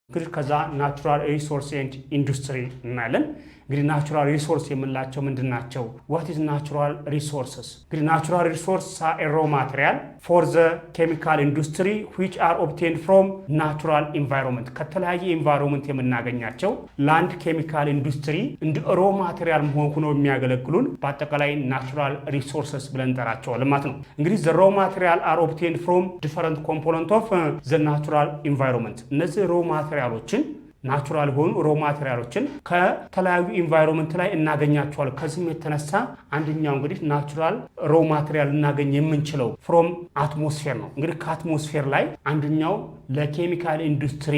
እንግዲህ ከዛ ናቹራል ሪሶርስ ኤንድ ኢንዱስትሪ እናያለን። እንግዲህ ናቹራል ሪሶርስ የምንላቸው ምንድናቸው? ዋት ኢዝ ናቹራል ሪሶርስስ? እንግዲህ ናቹራል ሪሶርስ አር ኤ ሮ ማቴሪያል ፎር ዘ ኬሚካል ኢንዱስትሪ ዊች አር ኦብቴንድ ፍሮም ናቹራል ኢንቫይሮንመንት። ከተለያየ ኢንቫይሮንመንት የምናገኛቸው ለአንድ ኬሚካል ኢንዱስትሪ እንደ ሮ ማቴሪያል ሆነው የሚያገለግሉን በአጠቃላይ ናቹራል ሪሶርስስ ብለን እንጠራቸዋለን ማለት ነው። እንግዲህ ዘ ሮ ማቴሪያል አር ኦብቴንድ ፍሮም ዲፈረንት ኮምፖነንት ኦፍ ዘ ናቹራል ኢንቫይሮንመንት። እነዚህ ሮ ማቴሪያሎችን ናቹራል ሆኑ ሮ ማቴሪያሎችን ከተለያዩ ኢንቫይሮንመንት ላይ እናገኛቸዋለን። ከዚህም የተነሳ አንደኛው እንግዲህ ናቹራል ሮ ማቴሪያል እናገኝ የምንችለው ፍሮም አትሞስፌር ነው። እንግዲህ ከአትሞስፌር ላይ አንደኛው ለኬሚካል ኢንዱስትሪ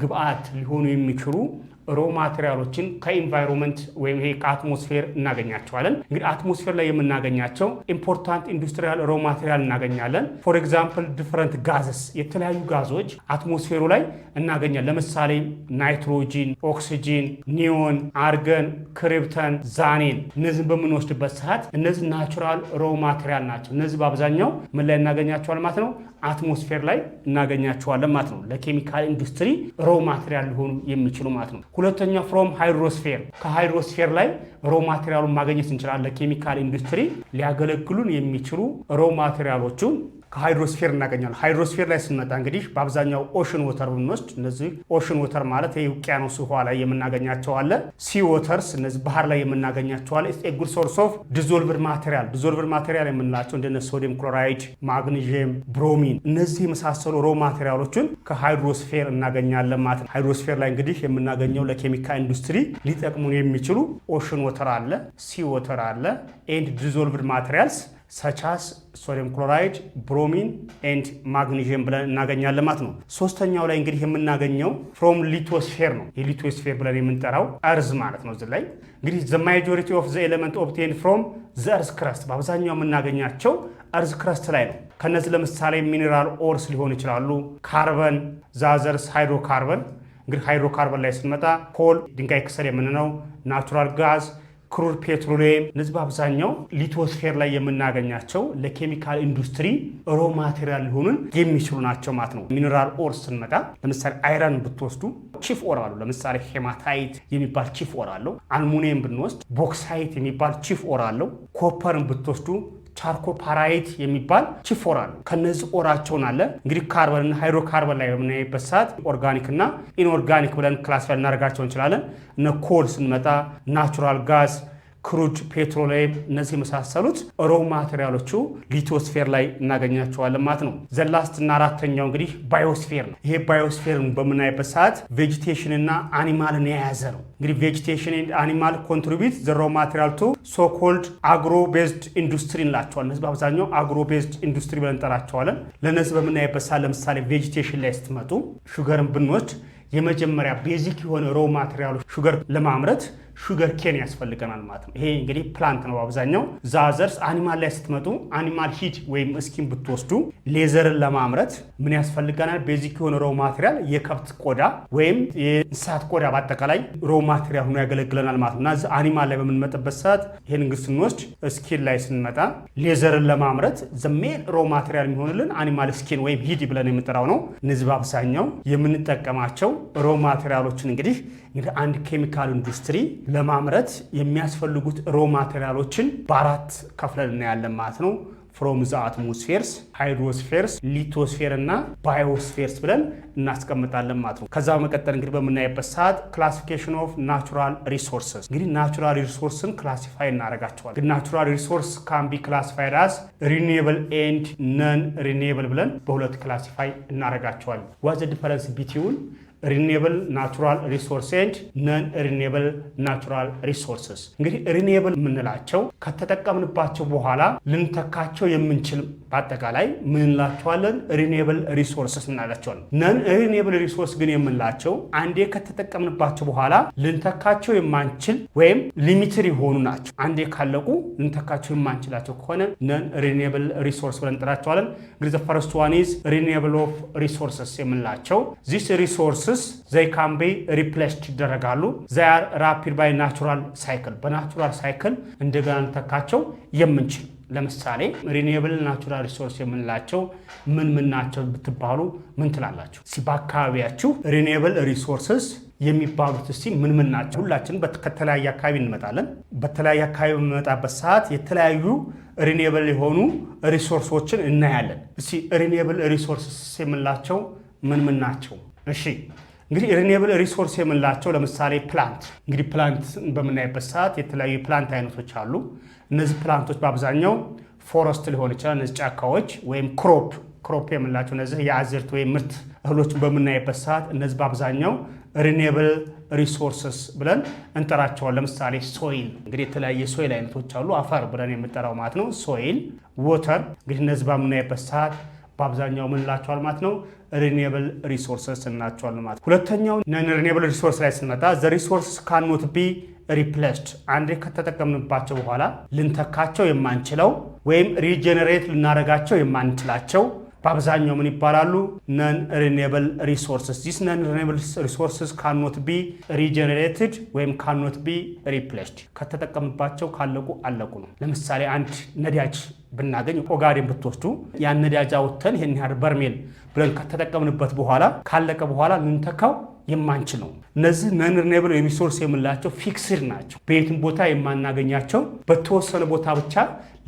ግብአት ሊሆኑ የሚችሉ ሮ ማቴሪያሎችን ከኢንቫይሮንመንት ወይም ይሄ ከአትሞስፌር እናገኛቸዋለን። እንግዲህ አትሞስፌር ላይ የምናገኛቸው ኢምፖርታንት ኢንዱስትሪያል ሮ ማቴሪያል እናገኛለን። ፎር ኤግዛምፕል ዲፈረንት ጋዝስ፣ የተለያዩ ጋዞች አትሞስፌሩ ላይ እናገኛለን። ለምሳሌ ናይትሮጂን፣ ኦክሲጂን፣ ኒዮን፣ አርገን፣ ክሪፕተን፣ ዛኔን እነዚህን በምንወስድበት ሰዓት እነዚህ ናቹራል ሮ ማቴሪያል ናቸው። እነዚህ በአብዛኛው ምን ላይ እናገኛቸዋል ማለት ነው? አትሞስፌር ላይ እናገኛቸዋለን ማለት ነው። ለኬሚካል ኢንዱስትሪ ሮ ማቴሪያል ሊሆኑ የሚችሉ ማለት ነው። ሁለተኛ ፍሮም ሃይድሮስፌር፣ ከሃይድሮስፌር ላይ ሮ ማቴሪያሉን ማግኘት እንችላለን። ለኬሚካል ኢንዱስትሪ ሊያገለግሉን የሚችሉ ሮ ማቴሪያሎቹን ከሃይድሮስፌር እናገኛለን። ሃይድሮስፌር ላይ ስንመጣ እንግዲህ በአብዛኛው ኦሽን ወተር ብንወስድ እነዚህ ኦሽን ወተር ማለት የውቅያኖስ ውሃ ላይ የምናገኛቸው አለ። ሲ ወተርስ እነዚህ ባህር ላይ የምናገኛቸው አለ። ኢትስ ኤ ጉድ ሶርስ ኦፍ ዲዞልቭድ ማቴሪያል። ዲዞልቭድ ማቴሪያል የምንላቸው እንደነ ሶዲየም ክሎራይድ፣ ማግኒዥየም፣ ብሮሚን እነዚህ የመሳሰሉ ሮ ማቴሪያሎችን ከሃይድሮስፌር እናገኛለን ማለት ነው። ሃይድሮስፌር ላይ እንግዲህ የምናገኘው ለኬሚካል ኢንዱስትሪ ሊጠቅሙን የሚችሉ ኦሽን ወተር አለ፣ ሲ ወተር አለ ኤንድ ዲዞልቭድ ማቴሪያልስ ሰቻስ ሶዲየም ክሎራይድ፣ ብሮሚን ኤንድ ማግኒዥየም ብለን እናገኛለን ማለት ነው። ሶስተኛው ላይ እንግዲህ የምናገኘው ፍሮም ሊቶስፌር ነው። የሊቶስፌር ብለን የምንጠራው እርዝ ማለት ነው። እዚህ ላይ እንግዲህ ዘ ማጆሪቲ ኦፍ ዘ ኤሌመንት ኦብቴንድ ፍሮም ዘ እርዝ ክረስት፣ በአብዛኛው የምናገኛቸው እርዝ ክረስት ላይ ነው። ከነዚህ ለምሳሌ ሚኔራል ኦርስ ሊሆኑ ይችላሉ፣ ካርበን፣ ዛዘርስ፣ ሃይድሮካርበን። እንግዲህ ሃይድሮካርበን ላይ ስንመጣ ኮል፣ ድንጋይ ክሰል የምንለው፣ ናቹራል ጋዝ፣ ክሩድ ፔትሮሊየም እነዚህ በአብዛኛው ሊቶስፌር ላይ የምናገኛቸው ለኬሚካል ኢንዱስትሪ ሮ ማቴሪያል ሊሆኑን የሚችሉ ናቸው ማለት ነው። ሚኔራል ኦር ስንመጣ ለምሳሌ አይረን ብትወስዱ ቺፍ ኦር አለው። ለምሳሌ ሄማታይት የሚባል ቺፍ ኦር አለው። አልሙኒየም ብንወስድ ቦክሳይት የሚባል ቺፍ ኦር አለው። ኮፐርን ብትወስዱ ቻርኮፓራይት የሚባል ቺፍ ኦር አለው። ከነዚህ ኦራቸውን አለ እንግዲህ ካርበን እና ሃይድሮካርበን ላይ በምናይበት ሰዓት ኦርጋኒክ እና ኢንኦርጋኒክ ብለን ክላሲፋይ እናደርጋቸው እንችላለን። እነ ኮል ስንመጣ ናቹራል ጋዝ፣ ክሩድ ፔትሮሊየም እነዚህ የመሳሰሉት ሮ ማቴሪያሎቹ ሊቶስፌር ላይ እናገኛቸዋለን ማለት ነው። ዘላስት እና አራተኛው እንግዲህ ባዮስፌር ነው። ይሄ ባዮስፌርን በምናይበት ሰዓት ቬጂቴሽን እና አኒማልን የያዘ ነው። እንግዲህ ቬጂቴሽን ኤንድ አኒማል ኮንትሪቢዩት ዘ ሮ ማቴሪያል ቱ ሶ ኮልድ አግሮ ቤዝድ ኢንዱስትሪ እንላቸዋለን። እነዚህ በአብዛኛው አግሮ ቤዝድ ኢንዱስትሪ ብለን እንጠራቸዋለን። ለእነዚህ በምናይበት ሰዓት ለምሳሌ ቬጂቴሽን ላይ ስትመጡ ሹገርን ብንወስድ የመጀመሪያ ቤዚክ የሆነ ሮ ማቴሪያሉ ሹገር ለማምረት ሹገር ኬን ያስፈልገናል ማለት ነው። ይሄ እንግዲህ ፕላንት ነው በአብዛኛው። ዛዘርስ አኒማል ላይ ስትመጡ አኒማል ሂድ ወይም እስኪን ብትወስዱ ሌዘርን ለማምረት ምን ያስፈልገናል? ቤዚክ የሆነ ሮ ማቴሪያል የከብት ቆዳ ወይም የእንስሳት ቆዳ በአጠቃላይ ሮ ማቴሪያል ሆኖ ያገለግለናል ማለት ነው። እና አኒማል ላይ በምንመጥበት ሰዓት ይህን እንግዲህ ስንወስድ ስኪን ላይ ስንመጣ ሌዘርን ለማምረት ዘሜን ሮ ማቴሪያል የሚሆንልን አኒማል ስኪን ወይም ሂድ ብለን የምንጠራው ነው። እነዚህ በአብዛኛው የምንጠቀማቸው ሮ ማቴሪያሎችን እንግዲህ አንድ ኬሚካል ኢንዱስትሪ ለማምረት የሚያስፈልጉት ሮ ማቴሪያሎችን በአራት ከፍለን እናያለን ማለት ነው። ፍሮም ዘ አትሞስፌርስ፣ ሃይድሮስፌርስ፣ ሊቶስፌር እና ባዮስፌርስ ብለን እናስቀምጣለን ማለት ነው። ከዛ በመቀጠል እንግዲህ በምናይበት ሰዓት ክላሲፊኬሽን ኦፍ ናቹራል ሪሶርስስ እንግዲህ ናቹራል ሪሶርስን ክላሲፋይ እናደርጋቸዋለን። ግን ናቹራል ሪሶርስ ካን ቢ ክላሲፋይድ አስ ሪኒዌብል ኤንድ ነን ሪኒዌብል ብለን በሁለት ክላሲፋይ እናደርጋቸዋለን። ዋት ዘ ዲፈረንስ ቢትዊን ሪኒዌብል ናቹራል ሪሶርስ ኤንድ ነን ሪኒዌብል ናቹራል ሪሶርስስ። እንግዲህ ሪኒዌብል የምንላቸው ከተጠቀምንባቸው በኋላ ልንተካቸው የምንችል በአጠቃላይ ምን እንላቸዋለን? ሪኒዌብል ሪሶርስስ እንላቸዋለን። ነን ሪኒዌብል ሪሶርስ ግን የምንላቸው አንዴ ከተጠቀምንባቸው በኋላ ልንተካቸው የማንችል ወይም ሊሚትድ የሆኑ ናቸው። አንዴ ካለቁ ልንተካቸው የማንችላቸው ከሆነ ነን ሪኒዌብል ሪሶርስ ብለን እንጠራቸዋለን። እንግዲህ ፈርስት ዋን ኢዝ ሪኒዌብል ኦፍ ሪሶርስስ የምንላቸው ዚስ ሪሶርስስ ዘይ ካን ቢ ሪፕሌስድ ይደረጋሉ። ዘይ አር ራፒድ ባይ ናቹራል ሳይክል በናቹራል ሳይክል እንደገና ልንተካቸው የምንችል ለምሳሌ ሪኒዌብል ናቹራል ሪሶርስ የምንላቸው ምን ናቸው ብትባሉ ምን ትላላችሁ? በአካባቢያችሁ ሪኒዌብል ሪሶርስስ የሚባሉት ምን ናቸው? ሁላችን ከተለያየ አካባቢ እንመጣለን። በተለያየ አካባቢ በመጣበት ሰዓት የተለያዩ ሪኒዌብል የሆኑ ሪሶርሶችን እናያለን። ሪኒዌብል ሪሶርስስ የምንላቸው ምን ናቸው? እሺ እንግዲህ ሪኒዌብል ሪሶርስ የምንላቸው ለምሳሌ ፕላንት። እንግዲህ ፕላንት በምናይበት ሰዓት የተለያዩ ፕላንት አይነቶች አሉ። እነዚህ ፕላንቶች በአብዛኛው ፎረስት ሊሆን ይችላል። እነዚህ ጫካዎች ወይም ክሮፕ የምንላቸው እነዚህ የአዝርት ወይም ምርት እህሎችን በምናይበት ሰዓት እነዚህ በአብዛኛው ሪኒዌብል ሪሶርስስ ብለን እንጠራቸዋለን። ለምሳሌ ሶይል፣ እንግዲህ የተለያየ ሶይል አይነቶች አሉ። አፈር ብለን የምንጠራው ማለት ነው። ሶይል፣ ወተር። እንግዲህ እነዚህ በምናይበት ሰዓት በአብዛኛው ምን እንላቸዋል ማለት ነው? ሪኒዌብል ሪሶርስስ እንላቸዋል ማለት ነው። ሁለተኛው ነን ሪኒዌብል ሪሶርስ ላይ ስንመጣ ዘ ሪሶርስ ካኖት ቢ ሪፕሌስድ፣ አንዴ ከተጠቀምንባቸው በኋላ ልንተካቸው የማንችለው ወይም ሪጀነሬት ልናደርጋቸው የማንችላቸው በአብዛኛው ምን ይባላሉ? ነን ሪኒዌብል ሪሶርስስ። ዚስ ነን ሪኒዌብል ሪሶርስስ ካኖት ቢ ሪጀነሬትድ ወይም ካኖት ቢ ሪፕሌስድ። ከተጠቀምባቸው ካለቁ አለቁ ነው። ለምሳሌ አንድ ነዳጅ ብናገኝ ኦጋዴን ብትወስዱ ያን ነዳጅ አውጥተን ይሄን ያህል በርሜል ብለን ከተጠቀምንበት በኋላ ካለቀ በኋላ ልንተካው የማንችል ነው። እነዚህ ነን ሪኒዌብል ሪሶርስ የምንላቸው ፊክስድ ናቸው። በየትም ቦታ የማናገኛቸው በተወሰነ ቦታ ብቻ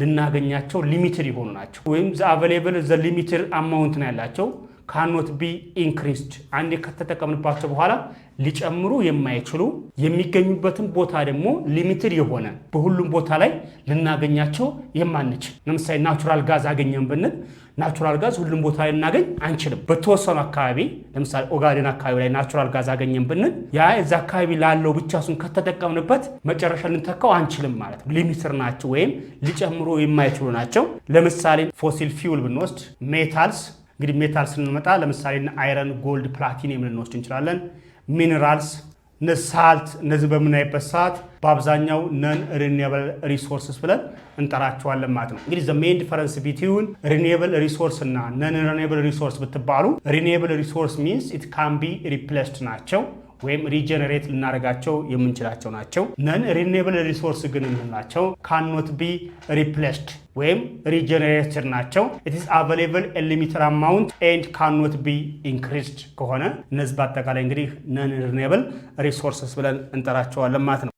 ልናገኛቸው ሊሚትድ የሆኑ ናቸው። ወይም ዘ አቬሌብል ዘ ሊሚትድ አማውንት ነው ያላቸው። ካኖት ቢ ኢንክሪስድ፣ አንዴ ከተጠቀምንባቸው በኋላ ሊጨምሩ የማይችሉ የሚገኙበትን ቦታ ደግሞ ሊሚትድ የሆነ በሁሉም ቦታ ላይ ልናገኛቸው የማንችል። ለምሳሌ ናቹራል ጋዝ አገኘን ብንል ናቹራል ጋዝ ሁሉም ቦታ ላይ ልናገኝ አንችልም። በተወሰኑ አካባቢ ለምሳሌ ኦጋዴን አካባቢ ላይ ናቹራል ጋዝ አገኘን ብንል ያ እዛ አካባቢ ላለው ብቻ እሱን ከተጠቀምንበት መጨረሻ ልንተካው አንችልም ማለት ነው። ሊሚትድ ናቸው ወይም ሊጨምሩ የማይችሉ ናቸው። ለምሳሌ ፎሲል ፊውል ብንወስድ ሜታልስ፣ እንግዲህ ሜታል ስንመጣ ለምሳሌ አይረን፣ ጎልድ፣ ፕላቲኒየም ልንወስድ እንችላለን። ሚኔራልስ፣ ሳልት፣ እነዚህ በምናይበት ሰዓት በአብዛኛው ነን ሪኒዌብል ሪሶርስስ ብለን እንጠራቸዋለን ማለት ነው። እንግዲህ ዘ ሜን ዲፈረንስ ቢትዊን ሪኒዌብል ሪሶርስ እና ነን ሪኒዌብል ሪሶርስ ብትባሉ ሪኒዌብል ሪሶርስ ሚንስ ኢት ካን ቢ ሪፕሌስድ ናቸው ወይም ሪጀነሬት ልናደርጋቸው የምንችላቸው ናቸው። ነን ሪኒዌብል ሪሶርስ ግን የምንላቸው ካኖት ቢ ሪፕሌስድ ወይም ሪጀነሬትድ ናቸው። ኢት ኢዝ አቬሌብል ኤ ሊሚትድ አማውንት ኤንድ ካኖት ቢ ኢንክሪስድ ከሆነ እነዚህ በአጠቃላይ እንግዲህ ነን ሪኒዌብል ሪሶርስስ ብለን እንጠራቸዋለን ማለት ነው።